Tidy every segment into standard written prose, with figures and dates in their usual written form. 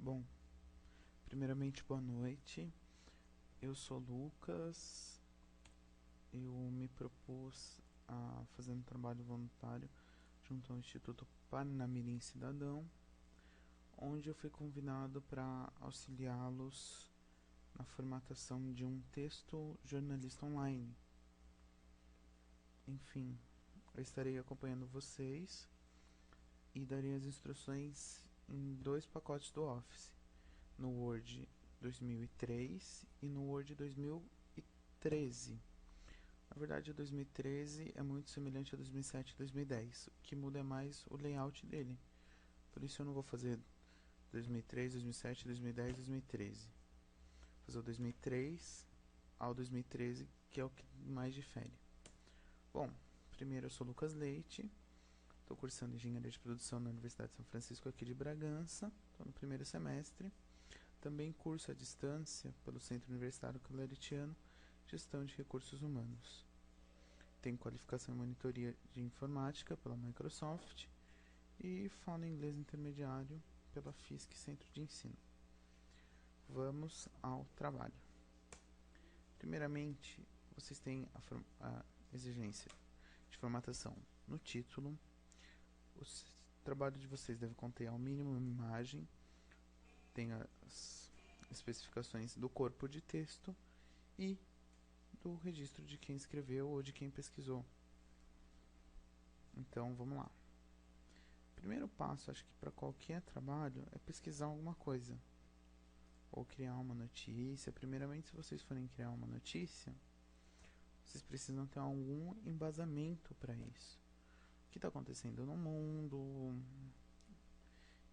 Bom, primeiramente, boa noite. Eu sou Lucas. Eu me propus a fazer um trabalho voluntário junto ao Instituto Parnamirim Cidadão, onde eu fui convidado para auxiliá-los na formatação de um texto jornalista online. Enfim, eu estarei acompanhando vocês e darei as instruções em 2 pacotes do Office, no Word 2003 e no Word 2013. Na verdade, o 2013 é muito semelhante a 2007 e 2010. O que muda é mais o layout dele. Por isso eu não vou fazer 2003, 2007, 2010, 2013. Vou fazer o 2003 ao 2013, que é o que mais difere. Bom, primeiro eu sou Lucas Leite. Estou cursando Engenharia de Produção na Universidade de São Francisco aqui de Bragança. Estou no primeiro semestre. Também curso à distância pelo Centro Universitário Claretiano Gestão de Recursos Humanos. Tenho qualificação em monitoria de informática pela Microsoft e falo inglês intermediário pela FISC Centro de Ensino. Vamos ao trabalho. Primeiramente, vocês têm a exigência de formatação no título. O trabalho de vocês deve conter ao mínimo uma imagem, tem as especificações do corpo de texto e do registro de quem escreveu ou de quem pesquisou. Então, vamos lá. Primeiro passo, acho que para qualquer trabalho, é pesquisar alguma coisa. Ou criar uma notícia. Primeiramente, se vocês forem criar uma notícia, vocês precisam ter algum embasamento para isso. O que está acontecendo no mundo,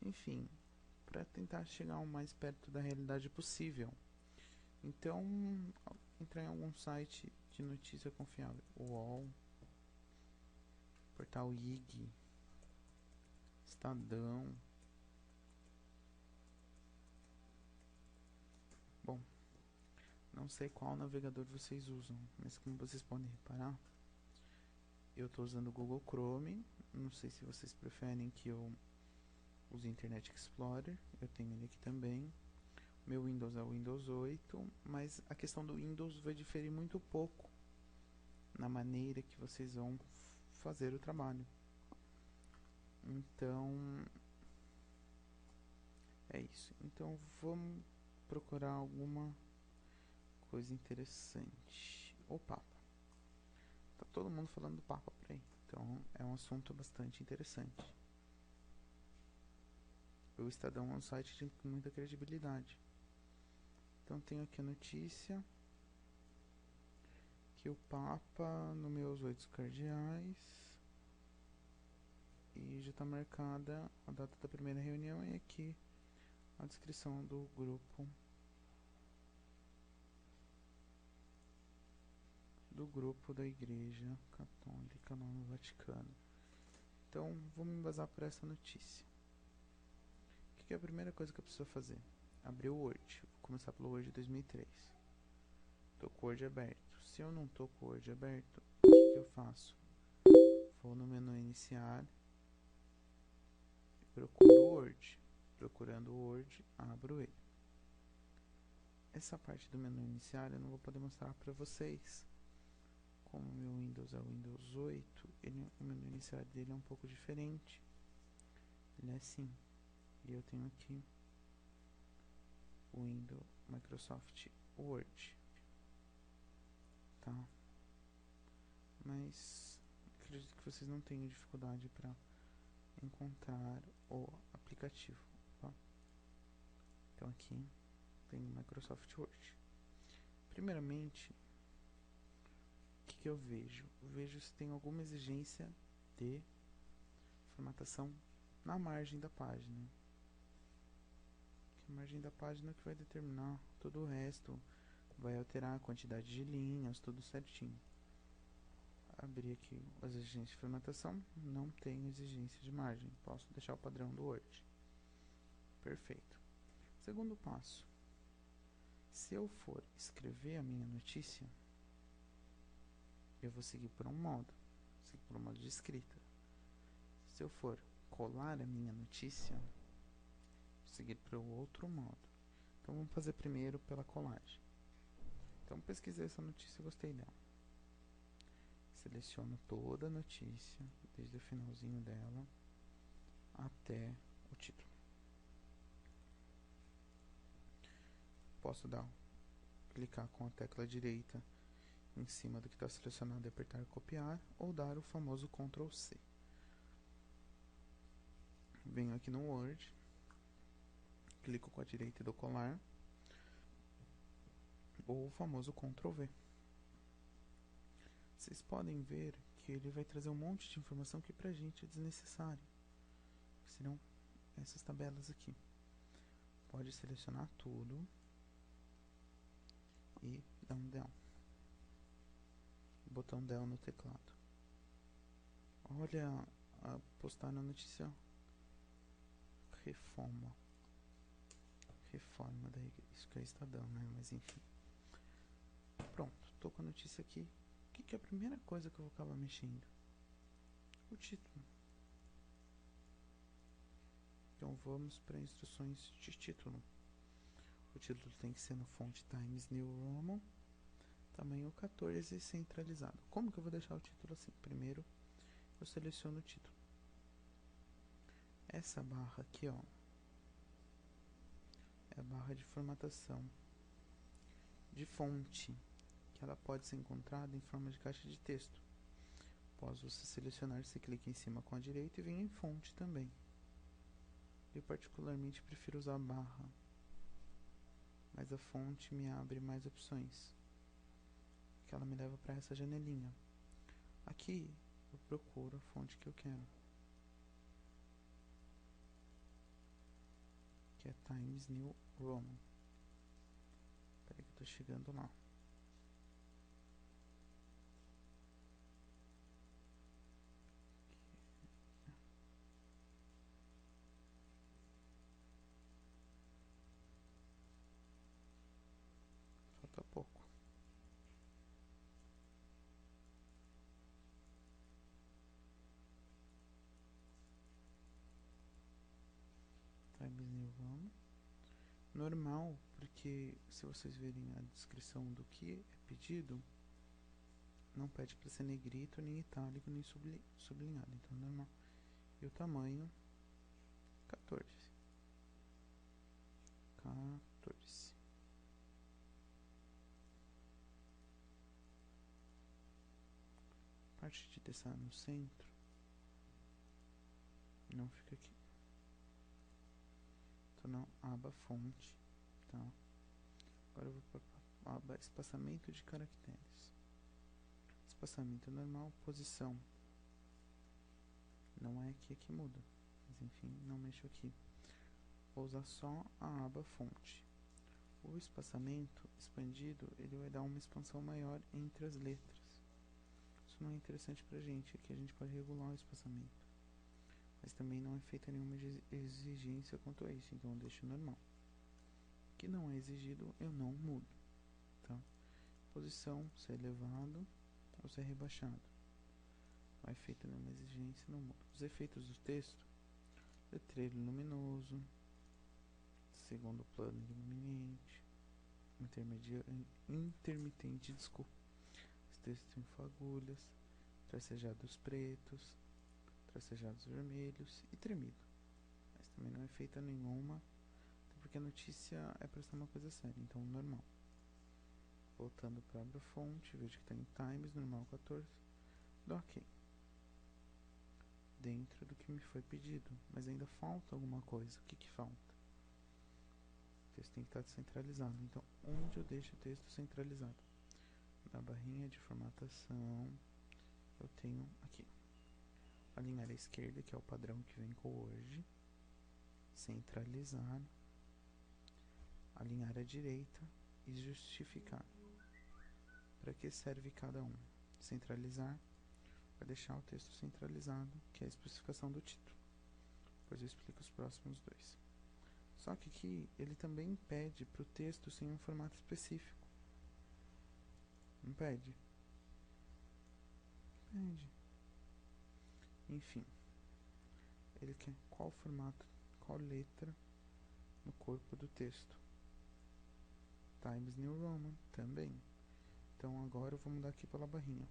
enfim, para tentar chegar o mais perto da realidade possível. Então, entrar em algum site de notícia confiável, o UOL, Portal IG, Estadão. Bom, não sei qual navegador vocês usam, mas como vocês podem reparar, eu estou usando o Google Chrome. Não sei se vocês preferem que eu use Internet Explorer, eu tenho ele aqui também. Meu Windows é o Windows 8, mas a questão do Windows vai diferir muito pouco na maneira que vocês vão fazer o trabalho. Então, é isso. Então, vamos procurar alguma coisa interessante. O Papa. Tá todo mundo falando do Papa por aí. Então, é um assunto bastante interessante. O Estadão é um site de muita credibilidade. Então, tenho aqui a notícia que o Papa nomeou os 8 cardeais e já está marcada a data da primeira reunião e aqui a descrição do grupo da Igreja Católica lá no Vaticano. Então, vou me embasar por essa notícia. O que é a primeira coisa que eu preciso fazer? Abrir o Word. Vou começar pelo Word 2003. Estou com o Word aberto. Se eu não estou com o Word aberto, o que eu faço? Vou no menu Iniciar e procuro o Word. Procurando o Word, abro ele. Essa parte do menu Iniciar eu não vou poder mostrar para vocês. Como o meu Windows é o Windows 8, o menu inicial dele é um pouco diferente. Ele é assim. E eu tenho aqui o Windows Microsoft Word. Tá? Mas acredito que vocês não tenham dificuldade para encontrar o aplicativo. Tá? Então aqui tem o Microsoft Word. Primeiramente, o que eu vejo? Eu vejo se tem alguma exigência de formatação na margem da página. A margem da página que vai determinar todo o resto, vai alterar a quantidade de linhas, tudo certinho. Abrir aqui as exigências de formatação, não tem exigência de margem, posso deixar o padrão do Word. Perfeito. Segundo passo, se eu for escrever a minha notícia, eu vou seguir por um modo de escrita. Se eu for colar a minha notícia, seguir para o outro modo. Então vamos fazer primeiro pela colagem. Então pesquisei essa notícia e gostei dela. Seleciono toda a notícia, desde o finalzinho dela até o título. Posso clicar com a tecla direita em cima do que está selecionado e apertar copiar, ou dar o famoso Ctrl C. Venho aqui no Word, clico com a direita e dou colar, ou o famoso Ctrl V. Vocês podem ver que ele vai trazer um monte de informação que pra gente é desnecessário, que serão essas tabelas aqui. Pode selecionar tudo e dar um del. Botão del no teclado. Olha a postar na notícia reforma da igreja. Isso que é Estadão, né? Mas enfim. Pronto, tô com a notícia aqui. O que é a primeira coisa que eu vou acabar mexendo? O título. Então vamos para instruções de título. O título tem que ser no fonte Times New Roman, tamanho 14 centralizado. Como que eu vou deixar o título assim? Primeiro eu seleciono o título. Essa barra aqui, ó, é a barra de formatação de fonte, que ela pode ser encontrada em forma de caixa de texto. Após você selecionar, você clica em cima com a direita e vem em fonte também. Eu particularmente prefiro usar a barra, mas a fonte me abre mais opções, que ela me leva para essa janelinha. Aqui eu procuro a fonte que eu quero, que é Times New Roman. Espera que eu tô chegando lá. Falta pouco. Times New Roman. Normal, porque se vocês verem a descrição do que é pedido, não pede para ser negrito, nem itálico, nem sublinhado. Então é normal. E o tamanho 14. A parte de testar no centro não fica aqui. Então na aba fonte, tá? Agora eu vou para a aba espaçamento de caracteres. Espaçamento normal, posição. Não é aqui que muda, mas enfim, não mexo aqui. Vou usar só a aba fonte. O espaçamento expandido, ele vai dar uma expansão maior entre as letras. Isso não é interessante pra gente, aqui a gente pode regular o espaçamento. Mas também não é feita nenhuma exigência quanto a isso, então eu deixo normal. O que não é exigido, eu não mudo, tá? Posição, se é elevado ou se é rebaixado. Não é feita nenhuma exigência, não muda. Os efeitos do texto, letreiro luminoso, segundo plano iluminante, intermitente, desculpa. Os textos em fagulhas, tracejados pretos, tracejados vermelhos e tremido. Mas também não é feita nenhuma, até porque a notícia é para ser uma coisa séria, então normal. Voltando para a fonte, vejo que está em Times, normal 14, dou OK. Dentro do que me foi pedido, mas ainda falta alguma coisa. O que falta? O texto tem que estar centralizado, então onde eu deixo o texto centralizado? Na barrinha de formatação, eu tenho aqui. Alinhar à esquerda, que é o padrão que vem com o Word. Centralizar. Alinhar à direita e justificar. Para que serve cada um? Centralizar para deixar o texto centralizado, que é a especificação do título. Depois eu explico os próximos dois. Só que aqui ele também pede para o texto sem um formato específico. Não pede? Pede. Enfim, ele quer qual formato, qual letra no corpo do texto. Times New Roman também. Então agora eu vou mudar aqui pela barrinha.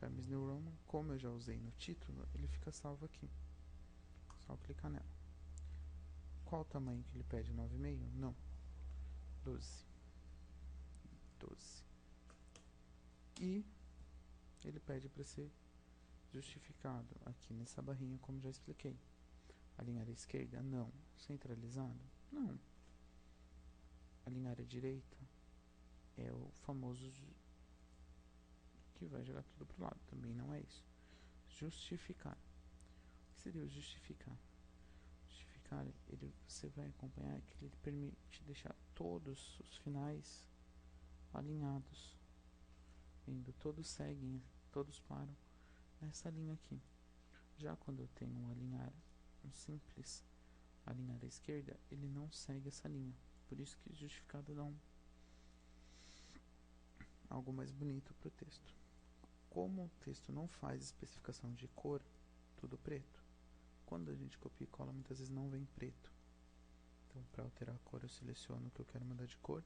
Times New Roman, como eu já usei no título, ele fica salvo aqui. Só clicar nela. Qual o tamanho que ele pede? 9,5? Não. 12. E ele pede para ser justificado aqui nessa barrinha, como já expliquei. Alinhar à esquerda? Não. Centralizado? Não. Alinhar à direita? É o famoso que vai jogar tudo pro lado. Também não é isso. Justificar. O que seria o justificar? Justificar, você vai acompanhar que ele permite deixar todos os finais alinhados. Vendo, todos seguem, todos param nessa linha aqui. Já quando eu tenho um simples alinhar à esquerda, ele não segue essa linha. Por isso que justificado dá algo mais bonito para o texto. Como o texto não faz especificação de cor, tudo preto. Quando a gente copia e cola, muitas vezes não vem preto. Então, para alterar a cor, eu seleciono o que eu quero mudar de cor.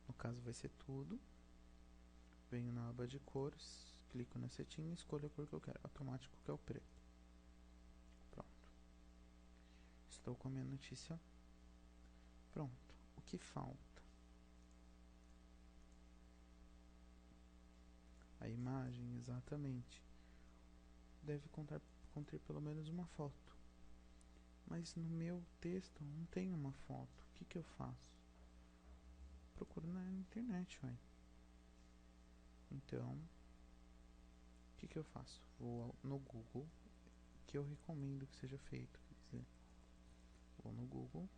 No caso, vai ser tudo. Venho na aba de cores, clico na setinha e escolho a cor que eu quero. Automático, que é o preto. Pronto. Estou com a minha notícia. Pronto. O que falta? A imagem, exatamente. Deve conter pelo menos uma foto. Mas no meu texto não tem uma foto. O que eu faço? Procuro na internet, ué. Então, o que eu faço? Vou no Google, que eu recomendo que seja feito. Quer dizer, vou no Google,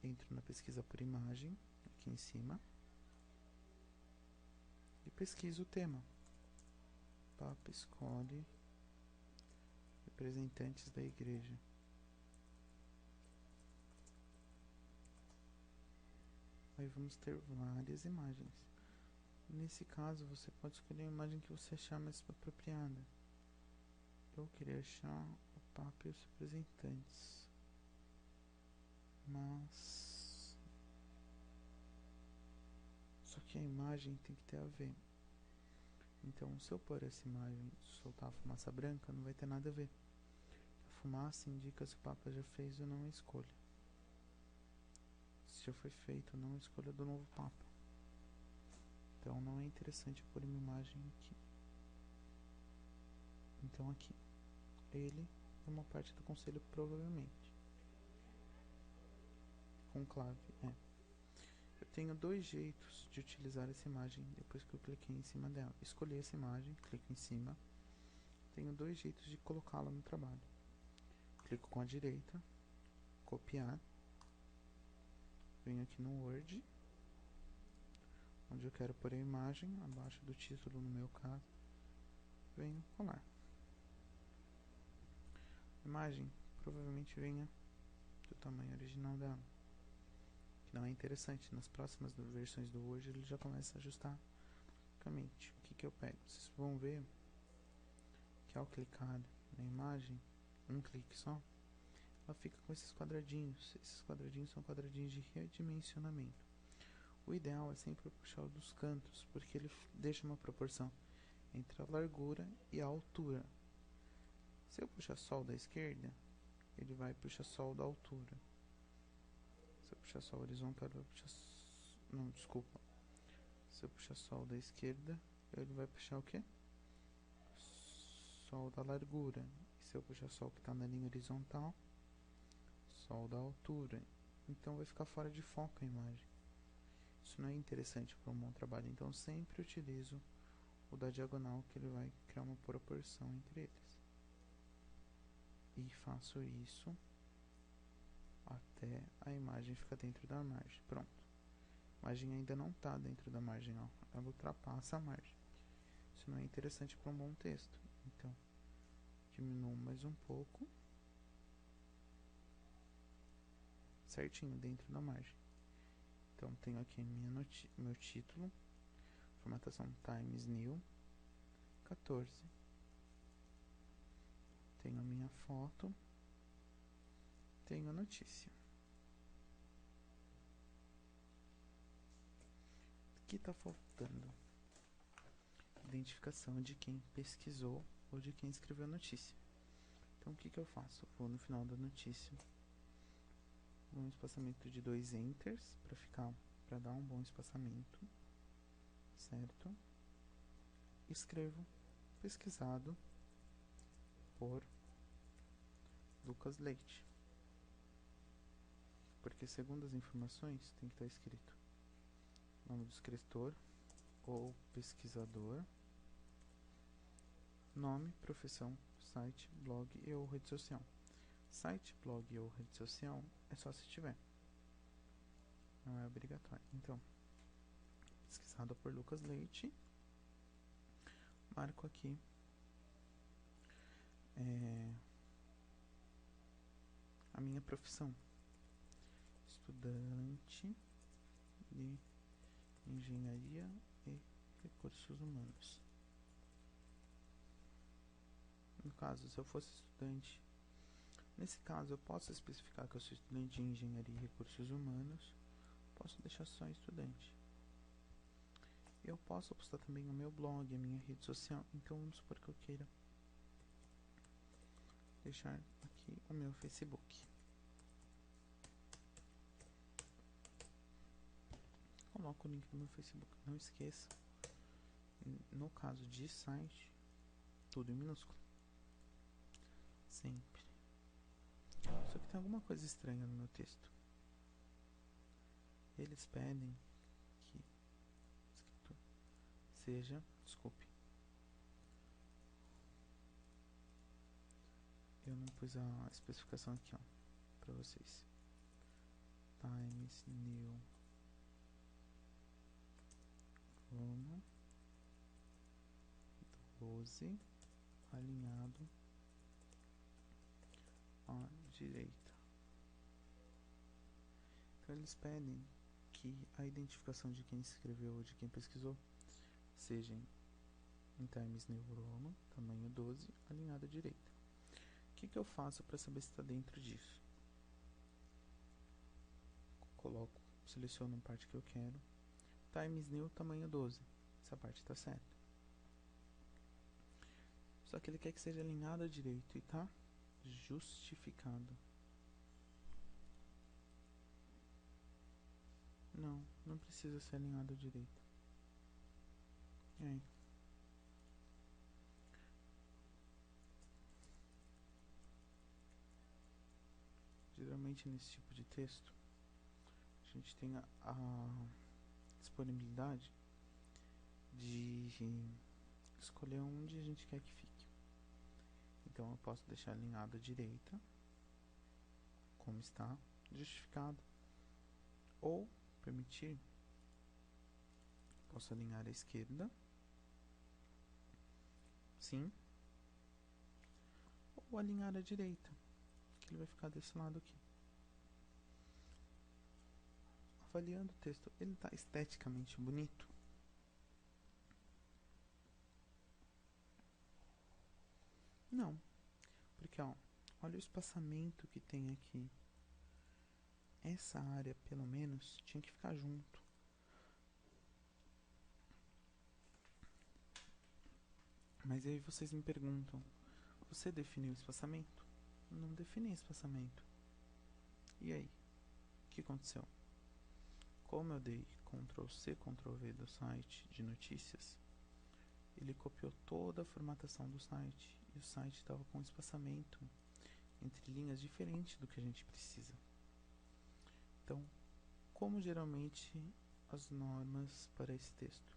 entro na pesquisa por imagem, aqui em cima, e pesquiso o tema. Papa escolhe representantes da igreja. Aí vamos ter várias imagens. Nesse caso, você pode escolher a imagem que você achar mais apropriada. Eu queria achar o Papa e os representantes. Mas... só que a imagem tem que ter a ver. Então, se eu pôr essa imagem e soltar a fumaça branca, não vai ter nada a ver. A fumaça indica se o Papa já fez ou não a escolha. Se já foi feito ou não a escolha do novo Papa. Então, não é interessante pôr uma imagem aqui. Então, aqui. Ele é uma parte do conselho, provavelmente. Conclave, Eu tenho dois jeitos de utilizar essa imagem depois que eu cliquei em cima dela. Escolhi essa imagem, clico em cima. Tenho dois jeitos de colocá-la no trabalho. Clico com a direita, copiar. Venho aqui no Word, onde eu quero pôr a imagem, abaixo do título no meu caso. Venho colar. A imagem provavelmente venha do tamanho original dela. Que não é interessante. Nas próximas versões do Word ele já começa a ajustar automaticamente. O que eu pego? Vocês vão ver que ao clicar na imagem, um clique só, ela fica com esses quadradinhos. Esses quadradinhos são quadradinhos de redimensionamento. O ideal é sempre puxar dos cantos, porque ele deixa uma proporção entre a largura e a altura. Se eu puxar só o da esquerda, ele vai puxar só o da altura. Se eu puxar só o horizontal, ele vai puxar... não, desculpa. Se eu puxar só o da esquerda, ele vai puxar o quê? Só o da largura. E se eu puxar só o que está na linha horizontal, só o da altura. Então vai ficar fora de foco a imagem. Isso não é interessante para um bom trabalho. Então sempre utilizo o da diagonal, que ele vai criar uma proporção entre eles. E faço isso até a imagem ficar dentro da margem. Pronto. A imagem ainda não está dentro da margem, ó. Ela ultrapassa a margem. Isso não é interessante para um bom texto. Então, diminuo mais um pouco. Certinho, dentro da margem. Então, tenho aqui meu título. Formatação Times New 14. Tenho a minha foto, tenho a notícia. O que está faltando? Identificação de quem pesquisou ou de quem escreveu a notícia. Então o que eu faço? Vou no final da notícia, um espaçamento de 2 enters para dar um bom espaçamento, certo? Escrevo pesquisado por Lucas Leite, porque segundo as informações tem que estar escrito nome do escritor ou pesquisador, nome, profissão, site, blog e ou rede social. Site, blog ou rede social é só se tiver, não é obrigatório. Então, pesquisado por Lucas Leite, marco aqui a minha profissão, estudante de engenharia e recursos humanos. No caso, se eu fosse estudante, nesse caso eu posso especificar que eu sou estudante de engenharia e recursos humanos, posso deixar só estudante. Eu posso postar também o meu blog, a minha rede social, então vamos supor que eu queira deixar aqui o meu Facebook. Coloco o link do meu Facebook, não esqueça, no caso de site, tudo em minúsculo, sempre. Só que tem alguma coisa estranha no meu texto. Eles pedem que escrito seja, desculpe, eu não pus a especificação aqui, ó, pra vocês. Times New Roman 12 alinhado à direita. Então eles pedem que a identificação de quem escreveu ou de quem pesquisou seja em Times New Roman, tamanho 12, alinhado à direita. O que eu faço para saber se está dentro disso? Coloco, seleciono a parte que eu quero, Times New, tamanho 12, essa parte está certa. Só que ele quer que seja alinhado à direita e tá justificado. Não, não precisa ser alinhado à direita. E aí? Geralmente nesse tipo de texto a gente tem a disponibilidade de escolher onde a gente quer que fique. Então eu posso deixar alinhado à direita, como está, justificado, ou permitir, posso alinhar à esquerda, sim, ou alinhar à direita, que ele vai ficar desse lado aqui. Avaliando o texto, ele está esteticamente bonito? Não, porque ó, olha o espaçamento que tem aqui. Essa área, pelo menos, tinha que ficar junto. Mas aí vocês me perguntam, você definiu o espaçamento? Não defini espaçamento. E aí? O que aconteceu? Como eu dei Ctrl+C, Ctrl+V do site de notícias, ele copiou toda a formatação do site. E o site estava com um espaçamento entre linhas diferente do que a gente precisa. Então, como geralmente as normas para esse texto?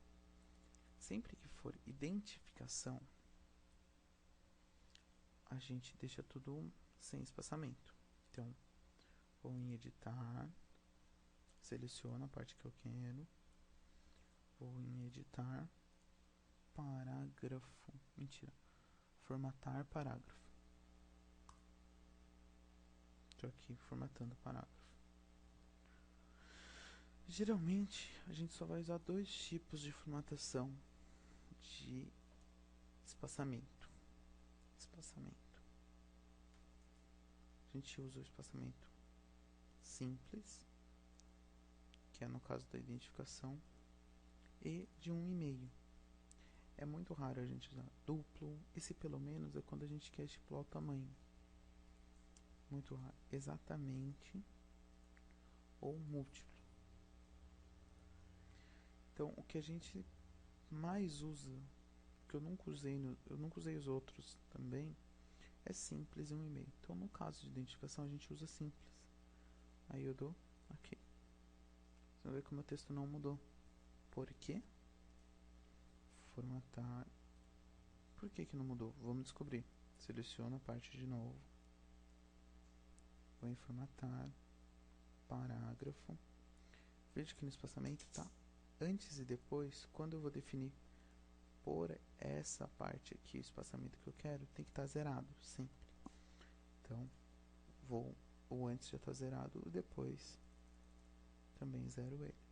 Sempre que for identificação, a gente deixa tudo sem espaçamento. Então, vou em editar, seleciono a parte que eu quero, vou em editar, parágrafo, mentira, formatar parágrafo. Estou aqui formatando o parágrafo. Geralmente a gente só vai usar 2 tipos de formatação de espaçamento. gente usa o espaçamento simples, que é no caso da identificação, e de 1,5. É muito raro a gente usar duplo. Esse pelo menos é quando a gente quer estipular o tamanho. Muito raro. Exatamente ou múltiplo. Então, o que a gente mais usa, que eu nunca usei os outros também, é simples e 1,5. Então, no caso de identificação, a gente usa simples. Aí eu dou aqui. Você vai ver que o meu texto não mudou. Por quê? Formatar. Por que não mudou? Vamos descobrir. Seleciono a parte de novo. Vou em formatar. Parágrafo. Veja que no espaçamento está antes e depois. Quando eu vou definir por essa parte aqui, o espaçamento que eu quero, tem que estar zerado sempre. Então, o antes já está zerado, o depois também zero ele.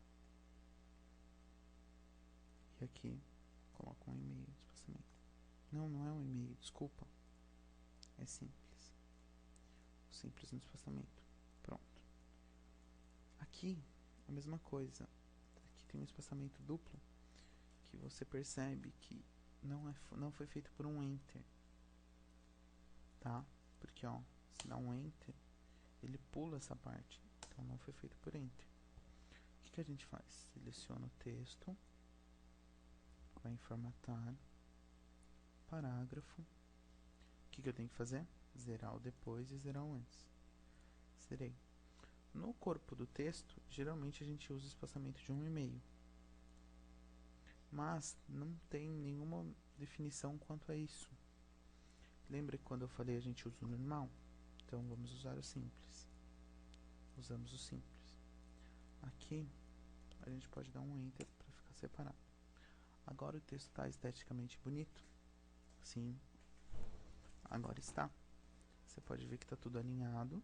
E aqui, coloco 1,5 de espaçamento. Não é 1,5, desculpa. É simples. Simples no espaçamento. Pronto. Aqui, a mesma coisa. Aqui tem um espaçamento duplo, que você percebe que não foi feito por um enter. Tá? Porque, ó, se dá um enter, ele pula essa parte. Então, não foi feito por enter. O que a gente faz? Seleciona o texto, vai em formatar, parágrafo. O que eu tenho que fazer? Zerar o depois e zerar o antes. Zerei. No corpo do texto, geralmente a gente usa o espaçamento de 1,5. Mas não tem nenhuma definição quanto a isso. Lembra que quando eu falei a gente usa o normal? Então vamos usar o simples. Usamos o simples. Aqui a gente pode dar um enter para ficar separado. Agora o texto está esteticamente bonito? Sim. Agora está. Você pode ver que está tudo alinhado.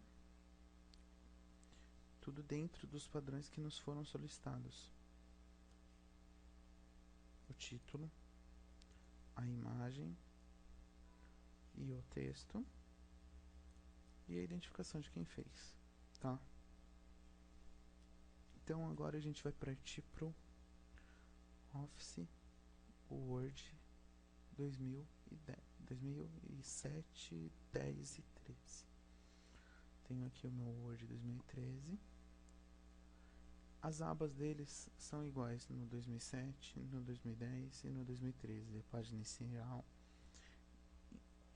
Tudo dentro dos padrões que nos foram solicitados. O título, a imagem e o texto e a identificação de quem fez, tá? Então agora a gente vai partir pro Office Word 2007, 10 e 13. Tenho aqui o meu Word 2013. As abas deles são iguais no 2007, no 2010 e no 2013. A página inicial,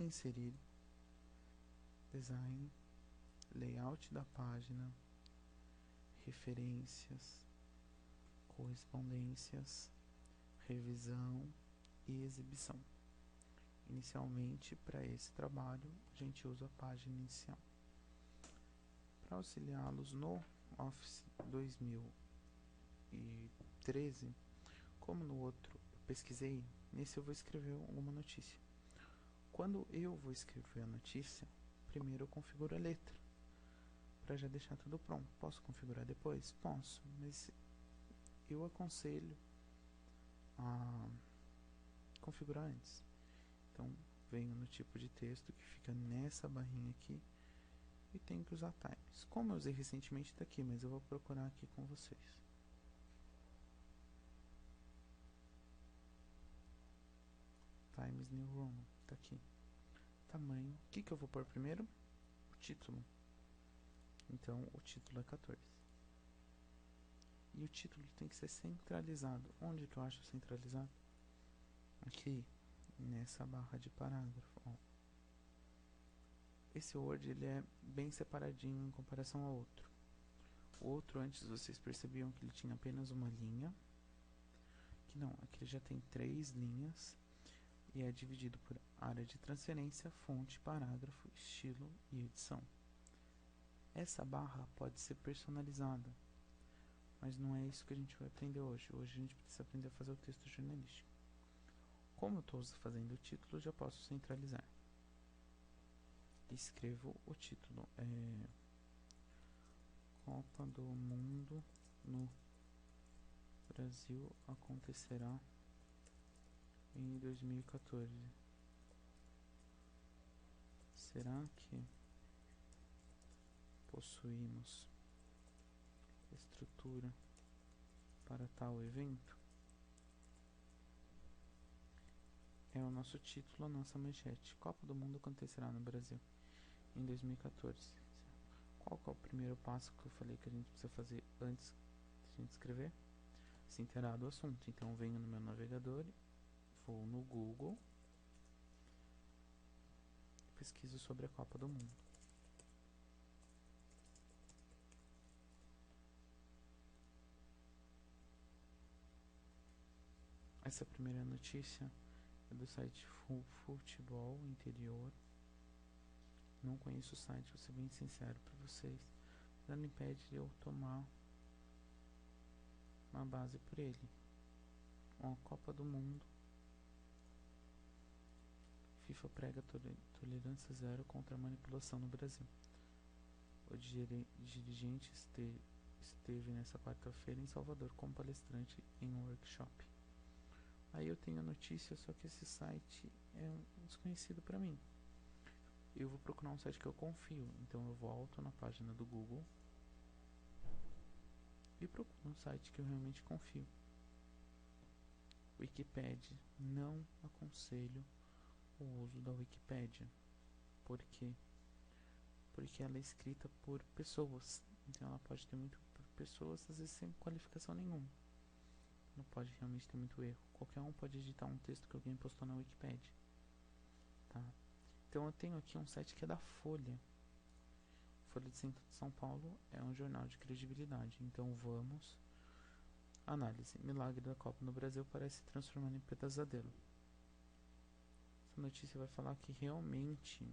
inserir, design, layout da página, referências, correspondências, revisão e exibição. Inicialmente, para esse trabalho, a gente usa a página inicial. Para auxiliá-los no Office 2013, como no outro eu pesquisei, nesse eu vou escrever alguma notícia. Quando eu vou escrever a notícia, primeiro eu configuro a letra, para já deixar tudo pronto. Posso configurar depois? Posso, mas eu aconselho a configurar antes. Então, venho no tipo de texto que fica nessa barrinha aqui e tenho que usar Times. Como eu usei recentemente, está aqui, mas eu vou procurar aqui com vocês. Times New Roman, está aqui. Tamanho. O que eu vou pôr primeiro? O título. Então, o título é 14. E o título tem que ser centralizado. Onde que eu acho centralizado? Aqui, nessa barra de parágrafo. Ó. Esse Word ele é bem separadinho em comparação ao outro. O outro, antes vocês percebiam que ele tinha apenas uma linha. Que não, aqui ele já tem 3 linhas. E é dividido por área de transferência, fonte, parágrafo, estilo e edição. Essa barra pode ser personalizada, mas não é isso que a gente vai aprender hoje. Hoje a gente precisa aprender a fazer o texto jornalístico. Como eu estou fazendo o título, já posso centralizar. Escrevo o título. Copa do Mundo no Brasil acontecerá em 2014. Será que possuímos estrutura para tal evento, é o nosso título, a nossa manchete. Copa do Mundo acontecerá no Brasil em 2014. Qual que é o primeiro passo que eu falei que a gente precisa fazer antes de a gente escrever? Se inteirar do assunto. Então eu venho no meu navegador, vou no Google, pesquiso sobre a Copa do Mundo. Essa primeira notícia é do site Futebol Interior. Não conheço o site, vou ser bem sincero para vocês. Nada impede de eu tomar uma base por ele. Uma Copa do Mundo. FIFA prega tolerância zero contra a manipulação no Brasil. O dirigente esteve nessa quarta-feira em Salvador como palestrante em um workshop. Aí eu tenho a notícia, só que esse site é desconhecido para mim. Eu vou procurar um site que eu confio, então eu volto na página do Google e procuro um site que eu realmente confio. Wikipedia. Não aconselho o uso da Wikipedia. Por quê? Porque ela é escrita por pessoas, então ela pode ter muito por pessoas, às vezes sem qualificação nenhuma. Não pode realmente ter muito erro. Qualquer um pode editar um texto que alguém postou na Wikipedia, tá? Então eu tenho aqui um site que é da Folha. Folha de São Paulo é um jornal de credibilidade. Então vamos. Análise. Milagre da Copa no Brasil parece se transformar em pesadelo. Essa notícia vai falar que realmente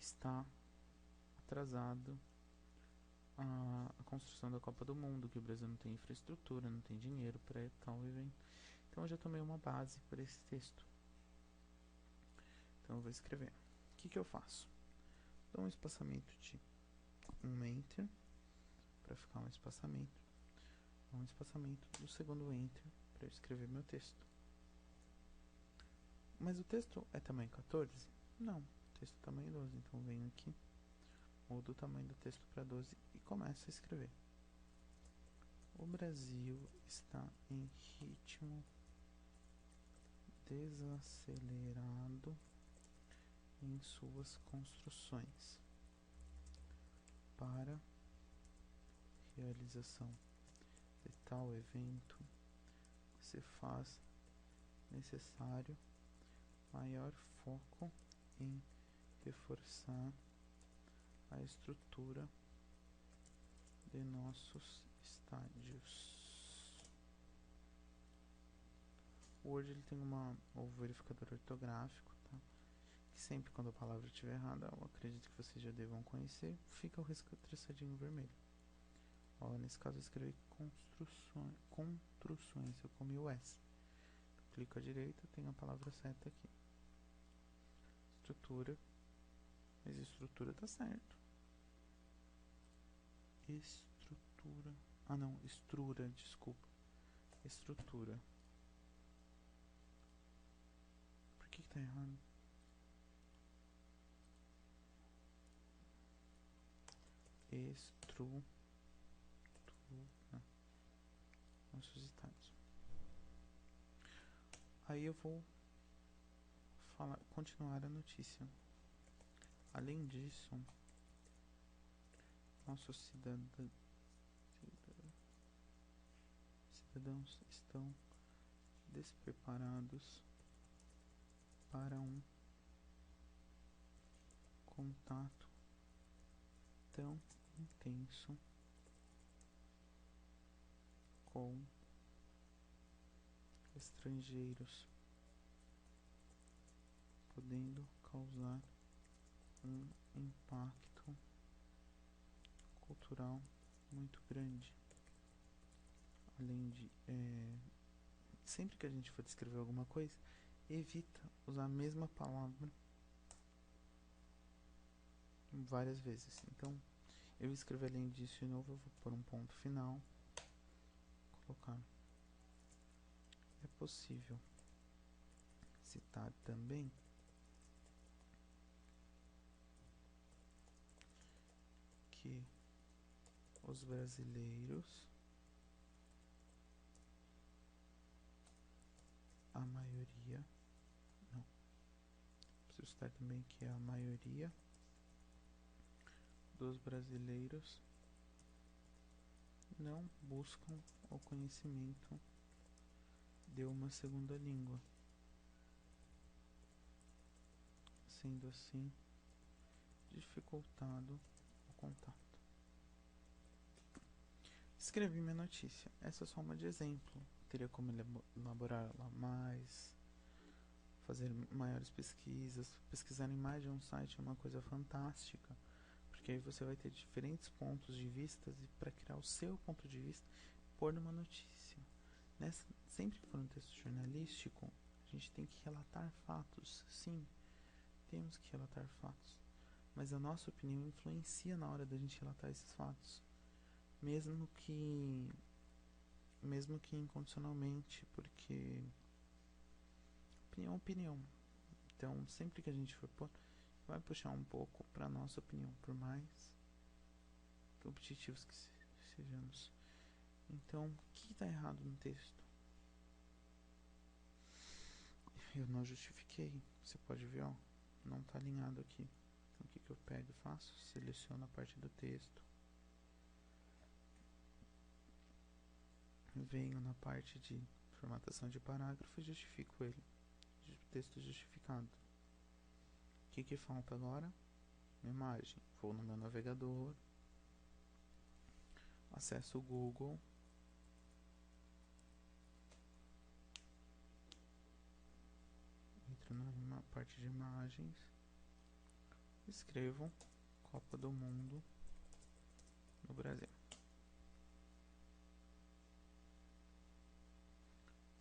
está atrasado a construção da Copa do Mundo, que o Brasil não tem infraestrutura, não tem dinheiro para tal evento. Então eu já tomei uma base para esse texto. Então eu vou escrever. O que eu faço? Dou um espaçamento de um enter para ficar um espaçamento. Um espaçamento do segundo enter para eu escrever meu texto. Mas o texto é tamanho 14? Não, o texto é tamanho 12. Então eu venho aqui, mudo o tamanho do texto para 12 e começo a escrever. O Brasil está em ritmo desacelerado em suas construções para realização de tal evento. Se faz necessário maior foco em reforçar a estrutura de nossos estádios. O Word ele tem o verificador ortográfico, tá? Que sempre quando a palavra estiver errada, eu acredito que vocês já devam conhecer, fica o risco traçadinho vermelho. Ó, nesse caso eu escrevi construções, eu comi o S. Então, clico à direita, tem a palavra certa aqui. Estrutura, mas estrutura tá certo. Estrutura, não, estrura, desculpa. Estrutura. Por que tá errado? Estrutura. Nossos estádios. Aí eu vou continuar a notícia. Além disso, nossos cidadãos estão despreparados para um contato tão intenso com estrangeiros, podendo causar um impacto cultural muito grande. Além de sempre que a gente for descrever alguma coisa, evita usar a mesma palavra várias vezes. Então eu escrevo além disso de novo, eu vou pôr um ponto final, colocar. É possível citar também que os brasileiros, a maioria, não, preciso citar também que a maioria dos brasileiros não buscam o conhecimento de uma segunda língua, sendo assim dificultado o contato. Escrevi minha notícia. Essa é só uma de exemplo. Teria como elaborar ela mais, fazer maiores pesquisas. Pesquisar em mais de um site é uma coisa fantástica, porque aí você vai ter diferentes pontos de vista e para criar o seu ponto de vista, pôr numa notícia. Sempre que for um texto jornalístico, a gente tem que relatar fatos. Sim, temos que relatar fatos, mas a nossa opinião influencia na hora da gente relatar esses fatos, mesmo que incondicionalmente, porque opinião é opinião. Então, sempre que a gente for pôr, vai puxar um pouco para nossa opinião, por mais objetivos que sejamos. Então, o que está errado no texto? Eu não justifiquei. Você pode ver, ó, não está alinhado aqui. Então, o que eu pego e faço? Seleciono a parte do texto. Venho na parte de formatação de parágrafo e justifico ele. Texto justificado. O que falta agora? Uma imagem. Vou no meu navegador, acesso o Google, entro na parte de imagens, escrevo Copa do Mundo no Brasil.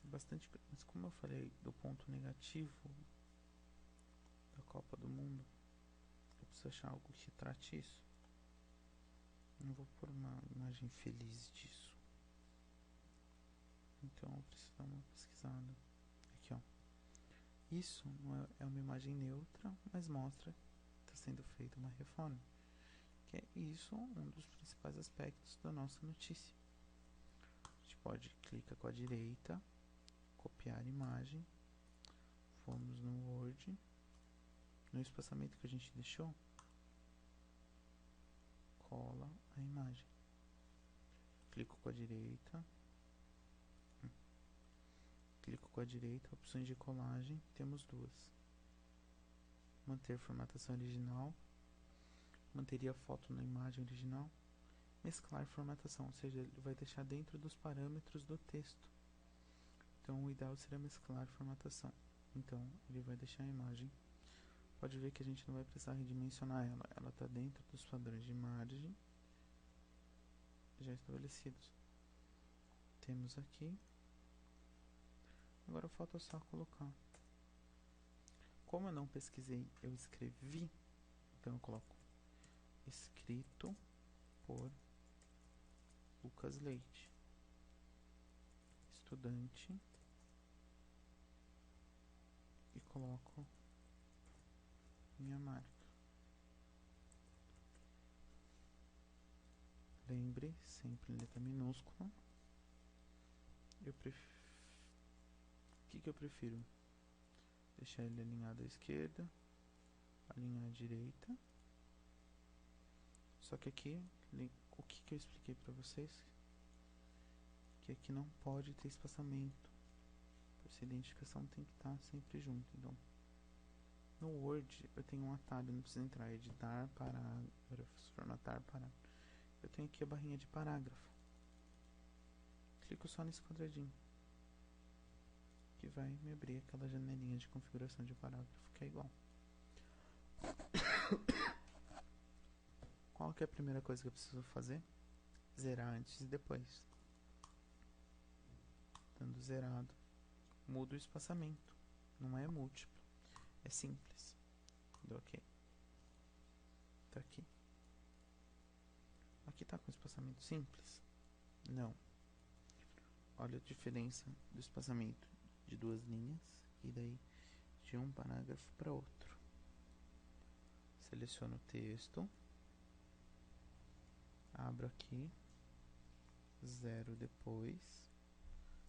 Tem bastante, mas como eu falei do ponto negativo da Copa do Mundo, eu preciso achar algo que trate isso. Não vou pôr uma imagem feliz disso. Então eu preciso dar uma pesquisada. Aqui, ó. Isso não é uma imagem neutra, mas mostra que está sendo feita uma reforma. Que é isso um dos principais aspectos da nossa notícia. A gente pode clicar com a direita, copiar imagem, fomos no Word, no espaçamento que a gente deixou, cola a imagem. Clico com a direita, opções de colagem, temos duas. Manter formatação original, manteria a foto na imagem original. Mesclar formatação, ou seja, ele vai deixar dentro dos parâmetros do texto. Então o ideal seria mesclar formatação. Então ele vai deixar a imagem. Pode ver que a gente não vai precisar redimensionar ela. Ela está dentro dos padrões de margem já estabelecidos. Temos aqui. Agora falta só colocar. Como eu não pesquisei, eu escrevi. Então eu coloco escrito por Lucas Leite, estudante, e coloco minha marca. Lembre, sempre em letra minúscula. O que eu prefiro? Deixar ele alinhado à esquerda, alinhar à direita. Só que aqui, o que eu expliquei para vocês? Que aqui não pode ter espaçamento. Essa identificação tem que estar sempre junto. Então, no Word eu tenho um atalho, não preciso entrar, editar, parágrafos, formatar, parágrafo. Eu tenho aqui a barrinha de parágrafo. Clico só nesse quadradinho, que vai me abrir aquela janelinha de configuração de parágrafo, que é igual. Qual que é a primeira coisa que eu preciso fazer? Zerar antes e depois. Dando zerado, mudo o espaçamento. Não é múltiplo, é simples. Deu ok. Tá aqui. Aqui tá com espaçamento simples? Não. Olha a diferença do espaçamento de duas linhas e daí de um parágrafo para outro. Seleciono o texto, Abro aqui, 0 depois,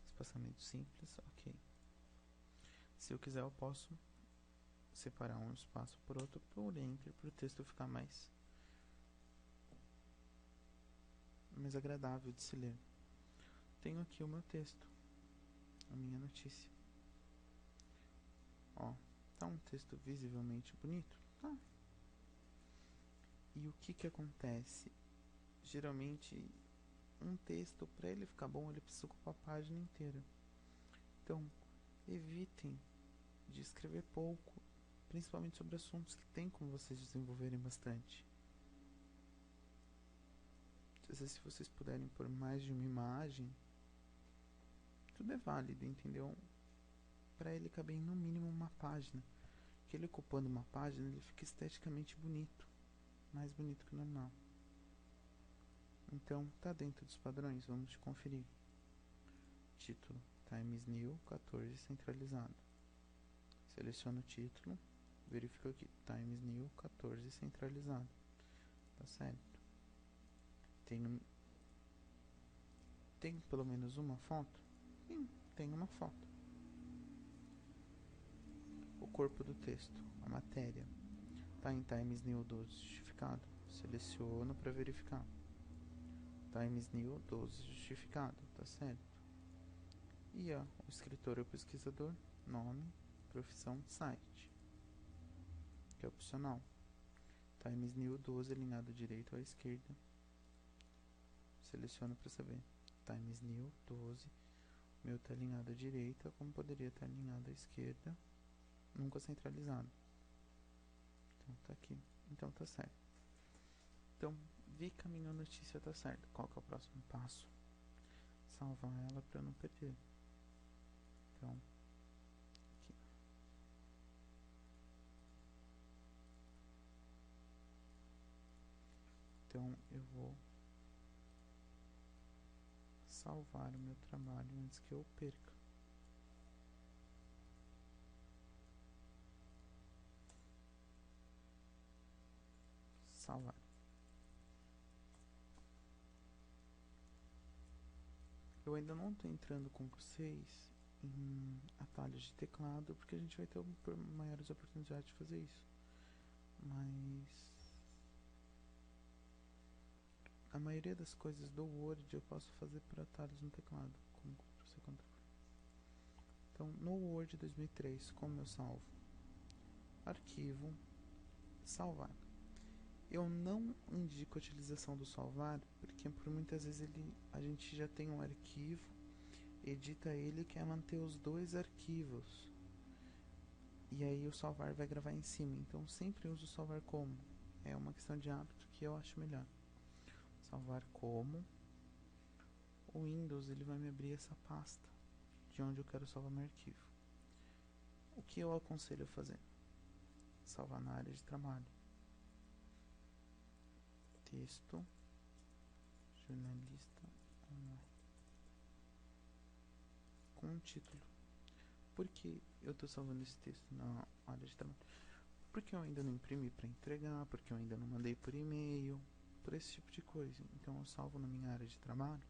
espaçamento simples, ok. Se eu quiser eu posso separar um espaço por outro por enter, para o texto ficar mais agradável de se ler. Tenho aqui o meu texto, a minha notícia. Ó, tá um texto visivelmente bonito? Tá. E o que acontece? Geralmente, um texto, para ele ficar bom, ele precisa ocupar a página inteira. Então, evitem de escrever pouco, principalmente sobre assuntos que tem como vocês desenvolverem bastante. Às vezes, se vocês puderem pôr mais de uma imagem, tudo é válido, entendeu? Para ele caber no mínimo uma página. Que ele ocupando uma página, ele fica esteticamente bonito, mais bonito que o normal. Então, tá dentro dos padrões, vamos conferir. Título, Times New 14 centralizado. Seleciono o título, verifico aqui, Times New 14 centralizado. Tá certo. Tem pelo menos uma foto? Sim, tem uma foto. O corpo do texto, a matéria, tá em Times New 12 justificado. Seleciono para verificar. Times New 12 justificado, tá certo. E ó, o escritor ou pesquisador, nome, profissão, site, que é opcional. Times New 12 alinhado direito à esquerda. Seleciono para saber. Times New 12, o meu está alinhado à direita, como poderia estar alinhado à esquerda, nunca centralizado. Então tá aqui, então tá certo. Então, vi que a minha notícia tá certa. Qual que é o próximo passo? Salvar ela para não perder. Então, aqui. Então, eu vou salvar o meu trabalho antes que eu perca. Salvar. Eu ainda não estou entrando com vocês em atalhos de teclado, porque a gente vai ter maiores oportunidades de fazer isso. Mas a maioria das coisas do Word eu posso fazer por atalhos no teclado, como Ctrl+C, Ctrl+V. Então, no Word 2003, como eu salvo? Arquivo, salvar. Eu não indico a utilização do salvar, porque por muitas vezes a gente já tem um arquivo, edita ele e quer manter os dois arquivos. E aí o salvar vai gravar em cima. Então sempre uso o salvar como. É uma questão de hábito que eu acho melhor. Salvar como. O Windows ele vai me abrir essa pasta de onde eu quero salvar meu arquivo. O que eu aconselho a fazer? Salvar na área de trabalho. Texto, jornalista online, com um título. Por que eu estou salvando esse texto na área de trabalho? Porque eu ainda não imprimi para entregar, porque eu ainda não mandei por e-mail, por esse tipo de coisa. Então eu salvo na minha área de trabalho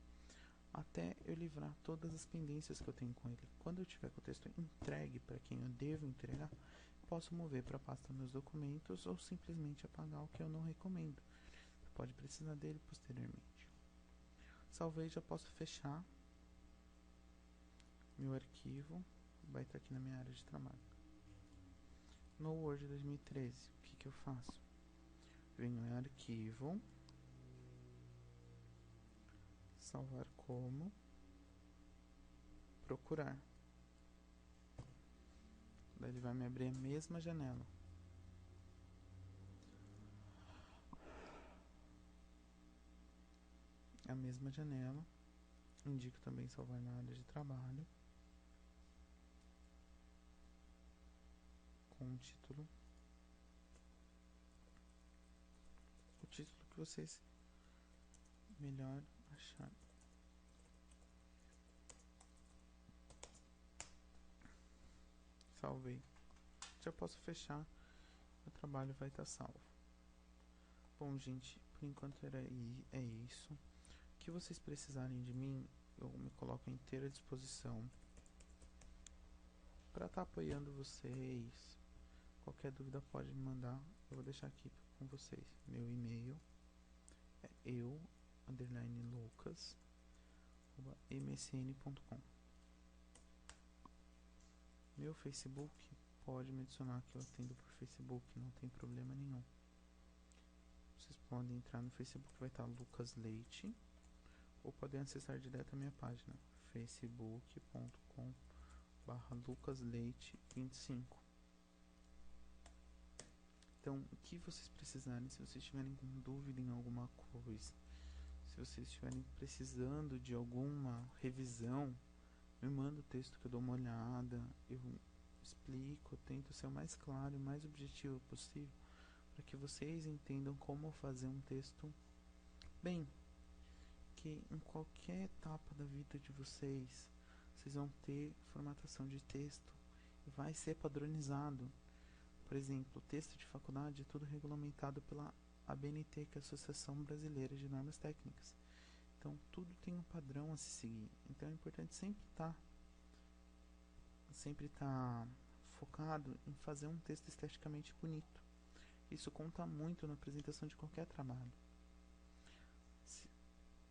até eu livrar todas as pendências que eu tenho com ele. Quando eu tiver com o texto entregue para quem eu devo entregar, posso mover para a pasta meus documentos ou simplesmente apagar, o que eu não recomendo. Você pode precisar dele posteriormente. Salvei, já posso fechar meu arquivo, vai estar aqui na minha área de trabalho. No Word 2013, o que eu faço? Venho em arquivo, salvar como, procurar. Daí ele vai me abrir a mesma janela. A mesma janela. Indico também salvar na área de trabalho. Com o título. O título que vocês melhor achar. Salvei. Já posso fechar. O trabalho vai estar salvo. Bom, gente, por enquanto é isso. O que vocês precisarem de mim, eu me coloco à inteira disposição para estar apoiando vocês. Qualquer dúvida pode me mandar. Eu vou deixar aqui com vocês. Meu e-mail é eu_lucas@msn.com. Meu Facebook, pode me adicionar que eu atendo por Facebook, não tem problema nenhum. Vocês podem entrar no Facebook, vai estar Lucas Leite, ou podem acessar direto a minha página, facebook.com/lucasleite25. Então, o que vocês precisarem, se vocês tiverem com dúvida em alguma coisa, se vocês estiverem precisando de alguma revisão, me manda o texto que eu dou uma olhada, eu explico, eu tento ser o mais claro e mais objetivo possível para que vocês entendam como fazer um texto bem, que em qualquer etapa da vida de vocês vão ter formatação de texto e vai ser padronizado. Por exemplo, o texto de faculdade é tudo regulamentado pela ABNT, que é a Associação Brasileira de Normas Técnicas. Então, tudo tem um padrão a se seguir. Então, é importante sempre tá focado em fazer um texto esteticamente bonito. Isso conta muito na apresentação de qualquer trabalho.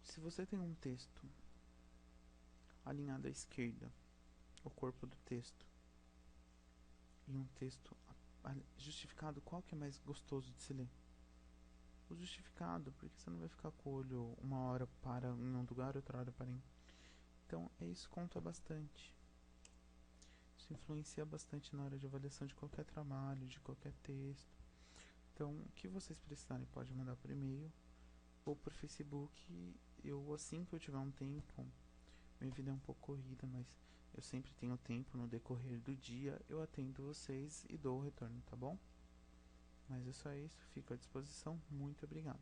Se você tem um texto alinhado à esquerda, o corpo do texto, e um texto justificado, qual que é mais gostoso de se ler? O justificado, porque você não vai ficar com o olho uma hora para em um lugar, outra hora para em... Então, isso conta bastante. Isso influencia bastante na hora de avaliação de qualquer trabalho, de qualquer texto. Então, o que vocês precisarem, pode mandar por e-mail ou por Facebook. Eu, assim que eu tiver um tempo, minha vida é um pouco corrida, mas eu sempre tenho tempo no decorrer do dia, eu atendo vocês e dou o retorno, tá bom? Mas é só isso, fico à disposição. Muito obrigado.